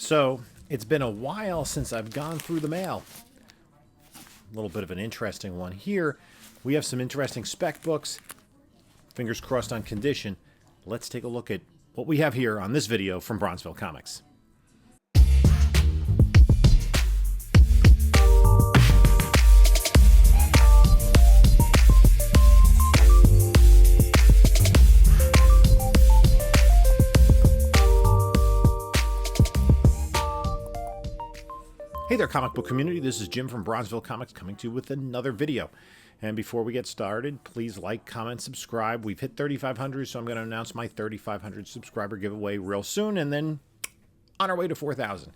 So, it's been a while since I've gone through the mail. A little bit of an interesting one here. We have some interesting spec books. Fingers crossed on condition. Let's take a look at what we have here on this video from Bronzeville Comics. Hey there, comic book community. This is Jim from Bronzeville Comics coming to you with another video. And before we get started, please like, comment, subscribe. We've hit 3,500, so I'm going to announce my 3,500 subscriber giveaway real soon, and then on our way to 4,000.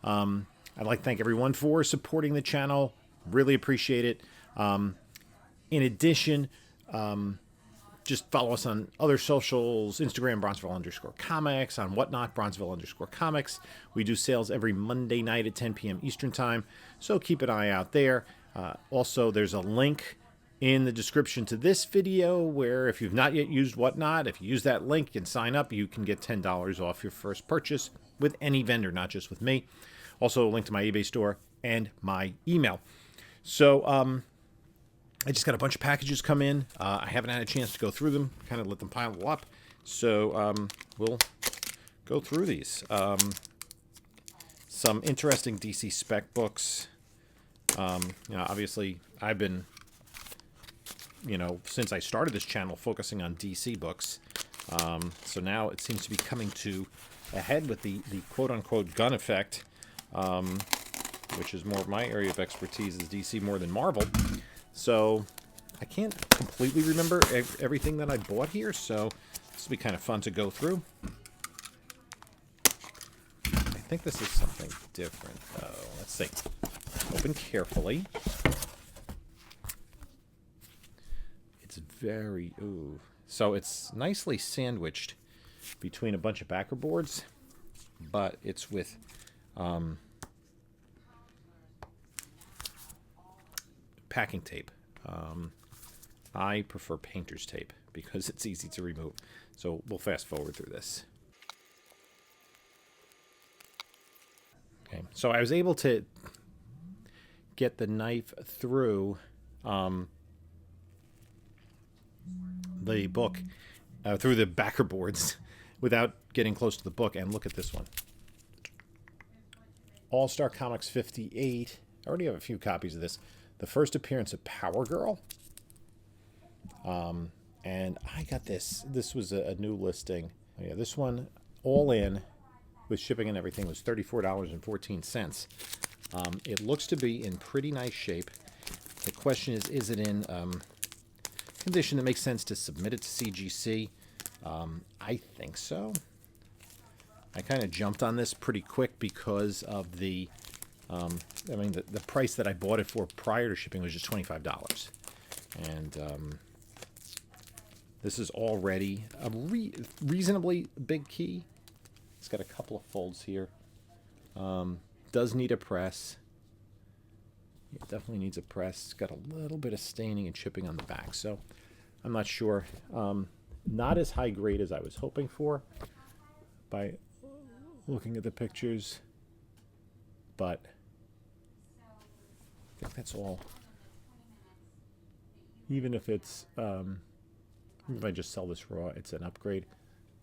I'd like to thank everyone for supporting the channel. Really appreciate it. In addition, just follow us on other socials, Instagram, Bronzeville_comics, on Whatnot, Bronzeville_comics. We do sales every Monday night at 10 p.m. Eastern Time, so keep an eye out there. Also, there's a link in the description to this video where if you've not yet used Whatnot, if you use that link and sign up, you can get $10 off your first purchase with any vendor, not just with me. Also, a link to my eBay store and my email. So, I just got a bunch of packages come in. I haven't had a chance to go through them, kind of let them pile up. So we'll go through these. Some interesting DC spec books. Obviously, I've been, since I started this channel, focusing on DC books. So now it seems to be coming to a head with the quote-unquote Gunn effect, which is more of my area of expertise, is DC more than Marvel. So I can't completely remember everything that I bought here, so this will be kind of fun to go through. I think this is something different, though. Let's see. Open carefully. It's very... ooh. So it's nicely sandwiched between a bunch of backer boards, but it's with... packing tape. I prefer painter's tape because it's easy to remove. So we'll fast forward through this. Okay, so I was able to get the knife through the book, through the backer boards without getting close to the book. And look at this one. All-Star Comics 58. I already have a few copies of this. The first appearance of Power Girl. And I got this. This was a new listing. Oh, yeah, this one, all in, with shipping and everything, was $34.14. It looks to be in pretty nice shape. The question is it in condition that makes sense to submit it to CGC? I think so. I kind of jumped on this pretty quick because of the... the price that I bought it for prior to shipping was just $25. And this is already a reasonably big key. It's got a couple of folds here. Does need a press. It definitely needs a press. It's got a little bit of staining and chipping on the back. So I'm not sure. Not as high grade as I was hoping for by looking at the pictures. But I think that's all. Even if it's, if I just sell this raw, it's an upgrade.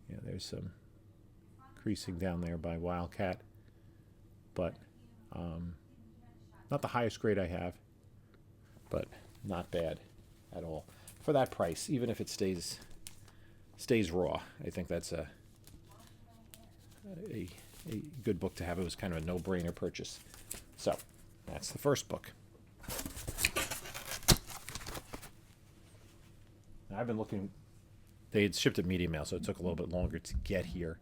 Yeah, there's some creasing down there by Wildcat, but not the highest grade I have, but not bad at all for that price. Even if it stays raw, I think that's a good book to have. It was kind of a no-brainer purchase. So that's the first book. Now, I've been looking. They had shipped it media mail, so it took a little bit longer to get here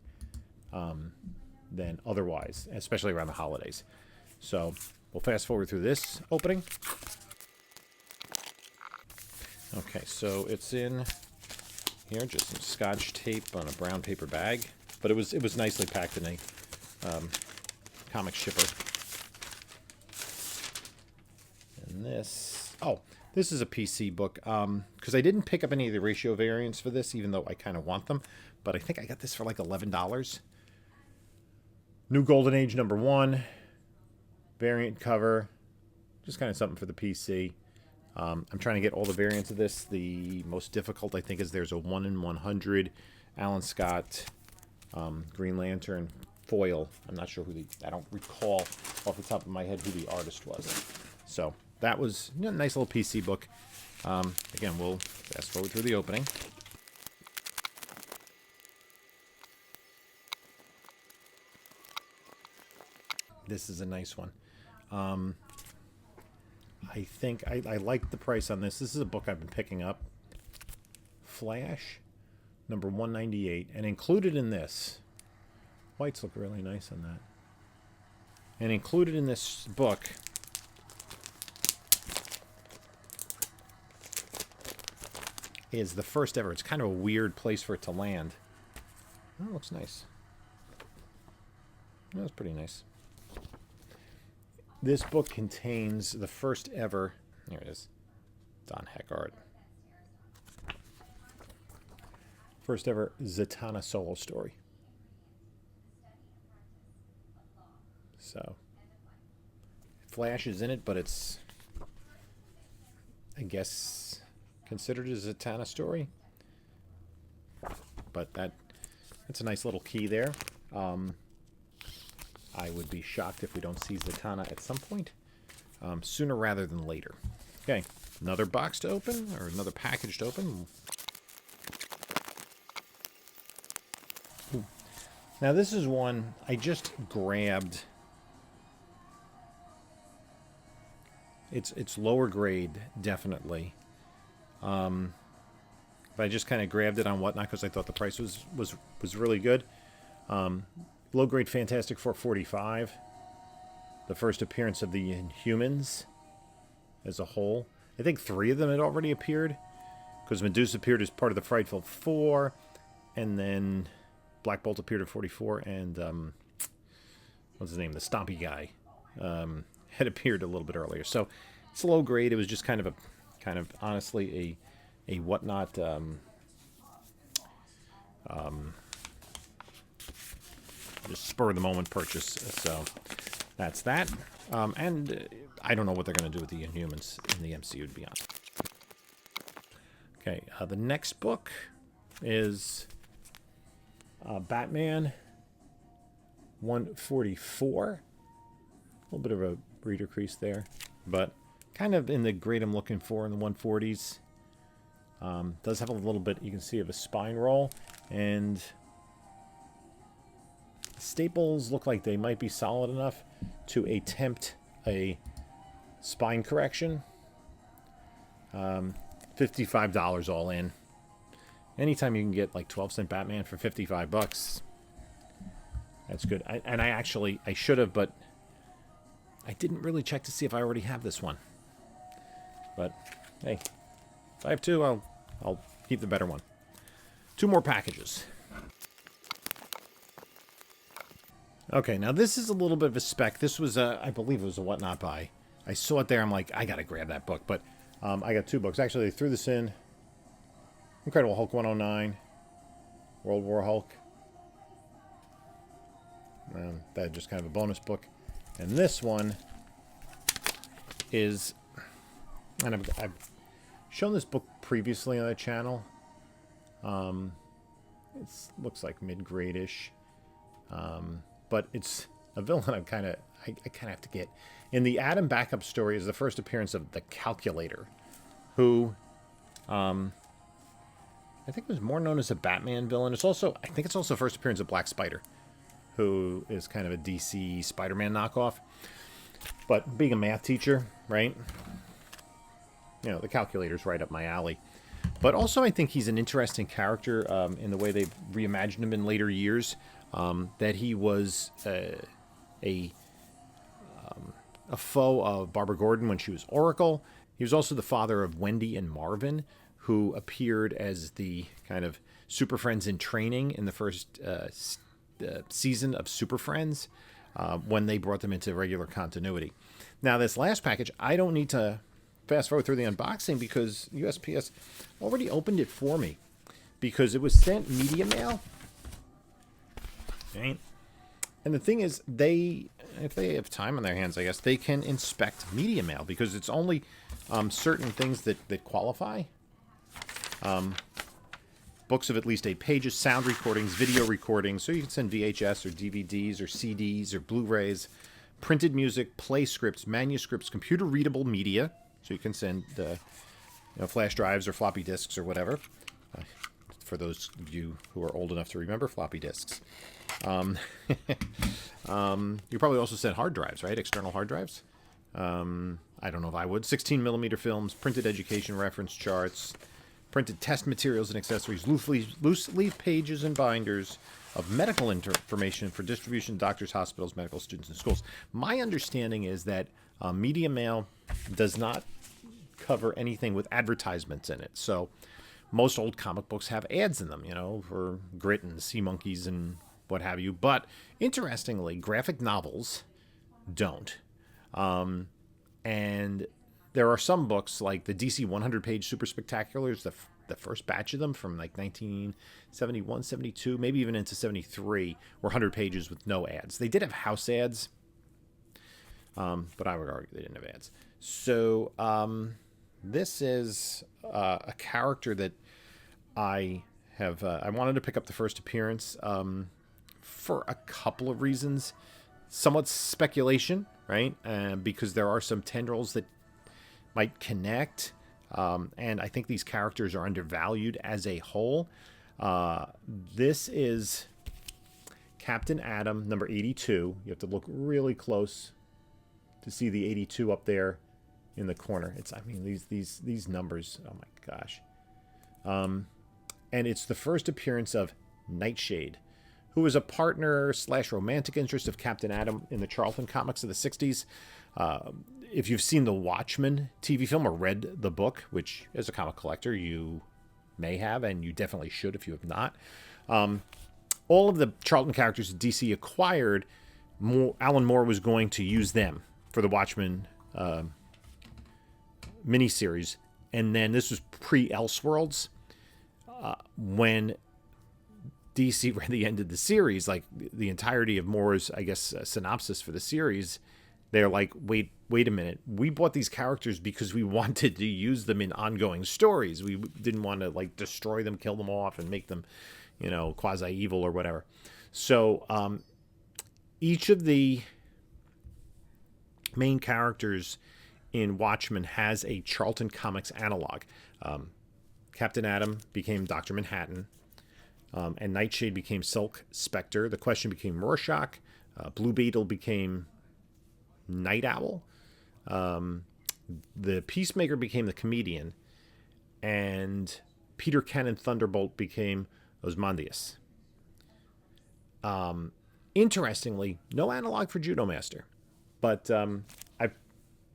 than otherwise, especially around the holidays. So we'll fast forward through this opening. Okay, so it's in here, just some Scotch tape on a brown paper bag, but it was nicely packed in a comic shipper. And this, this is a PC book, because I didn't pick up any of the ratio variants for this, even though I kind of want them, but I think I got this for like $11. New Golden Age #1. Variant cover. Just kind of something for the PC. I'm trying to get all the variants of this. The most difficult, I think, is there's a 1 in 100 Alan Scott Green Lantern foil. I'm not sure I don't recall off the top of my head who the artist was. So that was a nice little PC book. Again, we'll fast forward through the opening. This is a nice one. I think I like the price on this. This is a book I've been picking up. Flash, number 198. And included in this, whites look really nice on that. And included in this book is the first ever. It's kind of a weird place for it to land. Oh, it looks nice. That's pretty nice. This book contains the first ever, here it is, Don Heck art. First ever Zatanna solo story. So, Flash is in it, but it's, I guess, considered a Zatanna story. But that's a nice little key there. I would be shocked if we don't see Zatanna at some point, sooner rather than later. Okay, another box to open, or another package to open. Ooh. Now this is one I just grabbed. It's lower grade, definitely. But I just kind of grabbed it on Whatnot because I thought the price was really good. Low grade Fantastic Four 45. The first appearance of the Inhumans as a whole. I think 3 of them had already appeared. Because Medusa appeared as part of the Frightful Four. And then Black Bolt appeared at 44. And, what's his name? The Stompy guy. Had appeared a little bit earlier. So, it's low grade. It was just kind of honestly, a Whatnot, just spur of the moment purchase. So that's that. And I don't know what they're going to do with the Inhumans in the MCU, to be honest. Okay, the next book is Batman 144. A little bit of a reader crease there, but kind of in the grade I'm looking for in the 140s. Does have a little bit, you can see, of a spine roll, and staples look like they might be solid enough to attempt a spine correction. $55 all in. Anytime you can get like 12-cent Batman for 55 bucks, that's good. I should have, but I didn't really check to see if I already have this one. But hey, if I have 2, I'll keep the better one. 2 more packages. Okay, now this is a little bit of a spec. This was I believe it was a Whatnot buy. I saw it there. I'm like, I gotta grab that book. But I got 2 books. Actually, they threw this in. Incredible Hulk 109. World War Hulk. And that's just kind of a bonus book. And this one is, and I've shown this book previously on the channel. It looks like mid-grade-ish. But it's a villain I kind of have to get. In the Adam backup story is the first appearance of the Calculator, who I think was more known as a Batman villain. It's also, I think it's also first appearance of Black Spider, who is kind of a DC Spider-Man knockoff. But being a math teacher, right? You know, the Calculator's right up my alley. But also I think he's an interesting character in the way they've reimagined him in later years. That he was a foe of Barbara Gordon when she was Oracle. He was also the father of Wendy and Marvin, who appeared as the kind of Super Friends in training in the first season of Super Friends when they brought them into regular continuity. Now, this last package, I don't need to fast forward through the unboxing because USPS already opened it for me because it was sent media mail. Okay. And the thing is, if they have time on their hands, I guess, they can inspect media mail because it's only certain things that qualify. Books of at least 8 pages, sound recordings, video recordings. So you can send VHS or DVDs or CDs or Blu-rays, printed music, play scripts, manuscripts, computer-readable media. So you can send flash drives or floppy disks or whatever. For those of you who are old enough to remember floppy disks. You probably also send hard drives, right? External hard drives. I don't know if I would. 16mm films, printed education reference charts, printed test materials and accessories, loose leaf pages and binders of medical information for distribution to doctors, hospitals, medical students, and schools. My understanding is that media mail does not cover anything with advertisements in it. So most old comic books have ads in them, for Grit and Sea Monkeys and what have you. But interestingly, graphic novels don't. And there are some books like the DC 100-page Super Spectaculars, the first batch of them from like 1971, 72, maybe even into 73, were 100 pages with no ads. They did have house ads, but I would argue they didn't have ads. So this is a character that I wanted to pick up the first appearance for a couple of reasons. Somewhat speculation, right? Because there are some tendrils that might connect, and I think these characters are undervalued as a whole. This is Captain Atom, number 82. You have to look really close to see the 82 up there in the corner. These numbers, oh my gosh. And it's the first appearance of Nightshade, who was a partner / romantic interest of Captain Atom in the Charlton comics of the 60s. If you've seen the Watchmen TV film or read the book, which as a comic collector you may have, and you definitely should if you have not, all of the Charlton characters DC acquired, Alan Moore was going to use them for the Watchmen miniseries. And then this was pre-Elseworlds. When DC read the end of the series, like the entirety of Moore's, I guess, synopsis for the series, they're like, wait a minute. We bought these characters because we wanted to use them in ongoing stories. We didn't want to like destroy them, kill them off, and make them, quasi-evil or whatever. So each of the main characters in Watchmen has a Charlton Comics analog. Captain Atom became Dr. Manhattan, and Nightshade became Silk Spectre. The Question became Rorschach. Blue Beetle became Night Owl. The Peacemaker became the Comedian, and Peter Cannon Thunderbolt became Ozymandias. Interestingly, no analog for Judo Master, but I've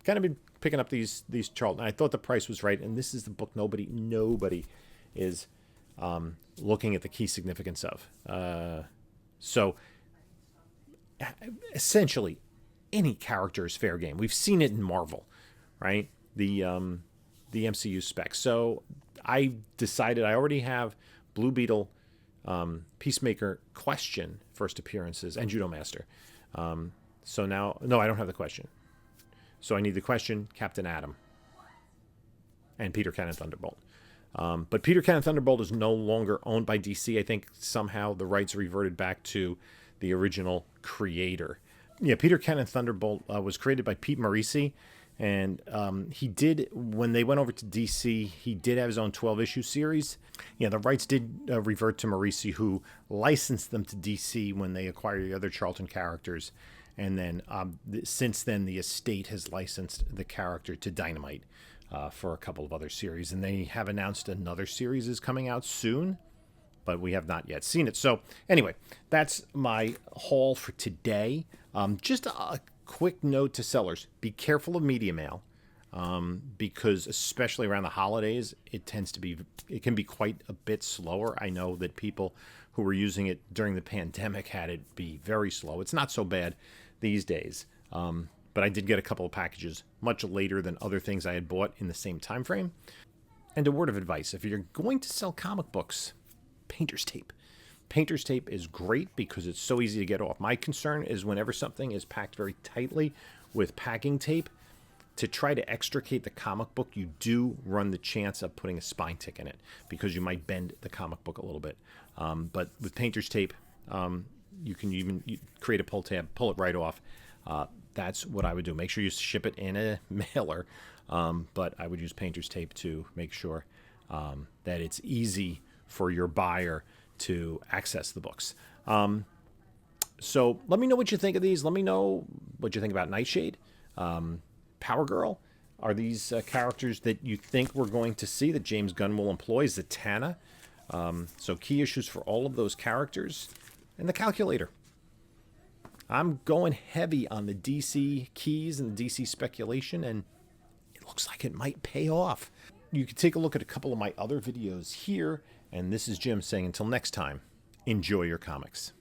kind of been picking up these Charlton. I thought the price was right, and this is the book nobody is looking at the key significance of. So essentially, any character is fair game. We've seen it in Marvel, right? The MCU specs. So I decided I already have Blue Beetle, Peacemaker, Question first appearances, and Judo Master. So now, no, I don't have the Question. So I need the Question, Captain Atom, and Peter Cannon Thunderbolt. But Peter Cannon Thunderbolt is no longer owned by DC. I think somehow the rights reverted back to the original creator. Yeah, Peter Cannon Thunderbolt was created by Pete Morisi, and he did, when they went over to DC, he did have his own 12-issue series. Yeah, the rights did revert to Morisi, who licensed them to DC when they acquired the other Charlton characters. And then since then, the estate has licensed the character to Dynamite for a couple of other series. And they have announced another series is coming out soon, but we have not yet seen it. So anyway, that's my haul for today. Just a quick note to sellers. Be careful of media mail because especially around the holidays, it can be quite a bit slower. I know that people who were using it during the pandemic had it be very slow. It's not so bad these days. But I did get a couple of packages much later than other things I had bought in the same time frame. And a word of advice, if you're going to sell comic books, painter's tape. Painter's tape is great because it's so easy to get off. My concern is whenever something is packed very tightly with packing tape, to try to extricate the comic book, you do run the chance of putting a spine tick in it because you might bend the comic book a little bit. But with painter's tape, you can even create a pull tab, pull it right off. That's what I would do. Make sure you ship it in a mailer, but I would use painter's tape to make sure that it's easy for your buyer to access the books. So let me know what you think of these. Let me know what you think about Nightshade. Power Girl, are these characters that you think we're going to see that James Gunn will employ? Zatanna. So key issues for all of those characters. And the calculator. I'm going heavy on the DC keys and the DC speculation, and it looks like it might pay off. You can take a look at a couple of my other videos here, and this is Jim saying until next time, enjoy your comics.